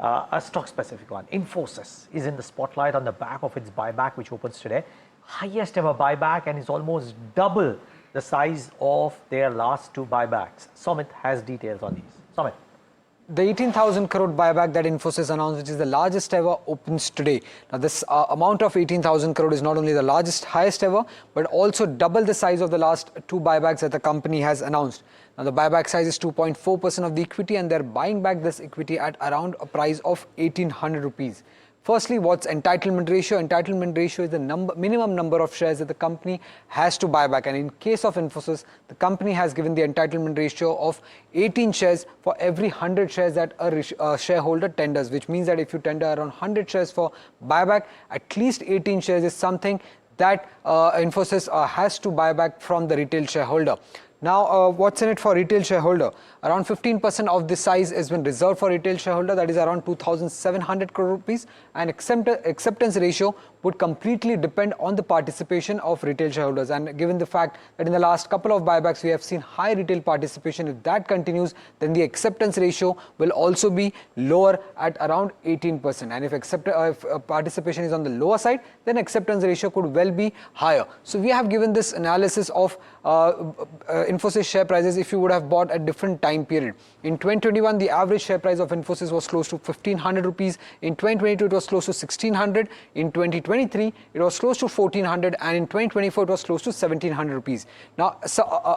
A stock-specific one. Infosys is in the spotlight on the back of its buyback, which opens today. Highest ever buyback and is almost double the size of their last two buybacks. Sumit has details on these. Sumit. The 18,000 crore buyback that Infosys announced, which is the largest ever, opens today. Now, this amount of 18,000 crore is not only the highest ever, but also double the size of the last two buybacks that the company has announced. Now, the buyback size is 2.4% of the equity, and they're buying back this equity at around a price of 1,800 rupees. Firstly, what's entitlement ratio? Entitlement ratio is the minimum number of shares that the company has to buy back. And in case of Infosys, the company has given the entitlement ratio of 18 shares for every 100 shares that a shareholder tenders, which means that if you tender around 100 shares for buyback, at least 18 shares is something that Infosys has to buy back from the retail shareholder. Now, what's in it for retail shareholder? Around 15% of this size has been reserved for retail shareholder, that is around 2,700 crore rupees, and acceptance ratio would completely depend on the participation of retail shareholders. And given the fact that in the last couple of buybacks we have seen high retail participation, if that continues, then the acceptance ratio will also be lower at around 18%. And if participation is on the lower side, then acceptance ratio could well be higher. So we have given this analysis of Infosys share prices if you would have bought at different time period. In 2021, the average share price of Infosys was close to 1,500 rupees. In 2022, it was close to 1,600. In 2023, it was close to 1,400, and in 2024, it was close to 1,700 rupees. Now,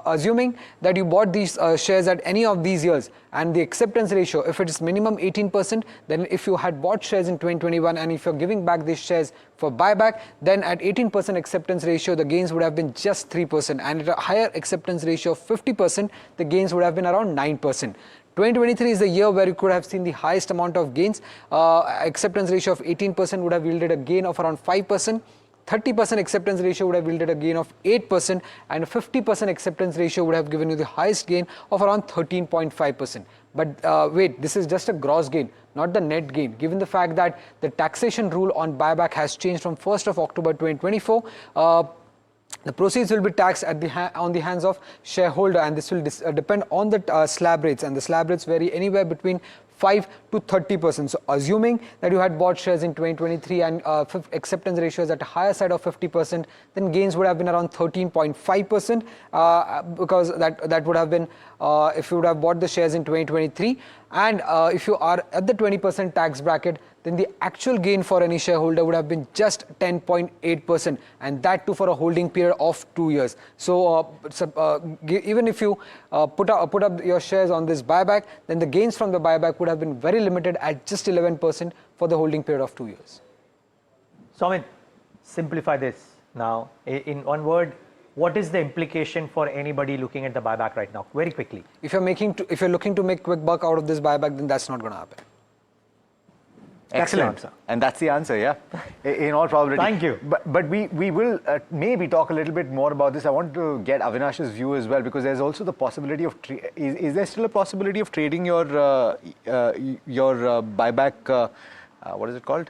assuming that you bought these shares at any of these years, and the acceptance ratio, if it is minimum 18%, then if you had bought shares in 2021 and if you're giving back these shares for buyback, then at 18% acceptance ratio, the gains would have been just 3%, and at a higher acceptance ratio of 50%, the gains would have been around 9%. 2023 is the year where you could have seen the highest amount of gains. Acceptance ratio of 18% would have yielded a gain of around 5%. 30% acceptance ratio would have yielded a gain of 8%, and 50% acceptance ratio would have given you the highest gain of around 13.5%. But wait, this is just a gross gain, not the net gain. Given the fact that the taxation rule on buyback has changed from 1st of October 2024, the proceeds will be taxed at on the hands of shareholder, and this will depend on the slab rates, and the slab rates vary anywhere between 5 to 30%. So assuming that you had bought shares in 2023 and acceptance ratio is at a higher side of 50%, then gains would have been around 13.5%, because that would have been if you would have bought the shares in 2023, and if you are at the 20% tax bracket, then the actual gain for any shareholder would have been just 10.8%, and that too for a holding period of 2 years. So even if you put up your shares on this buyback, then the gains from the buyback would have been very limited at just 11% for the holding period of 2 years. So, Amit, simplify this now. In one word, what is the implication for anybody looking at the buyback right now? Very quickly. If you're looking to make quick buck out of this buyback, then that's not going to happen. Excellent answer. And that's the answer, yeah, in all probability. Thank you. But we will maybe talk a little bit more about this. I want to get Avinash's view as well, because there's also the possibility of is there still a possibility of trading your buyback? What is it called?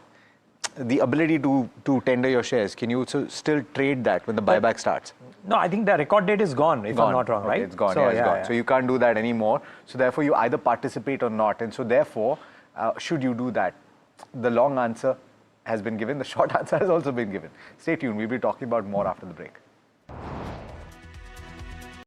The ability to tender your shares. Can you still trade that when the buyback starts? No, I think the record date is gone, if I'm not wrong, right? It's gone, so, it's gone. So you can't do that anymore. So therefore, you either participate or not. And so therefore, should you do that? The long answer has been given. The short answer has also been given. Stay tuned. We'll be talking about more after the break.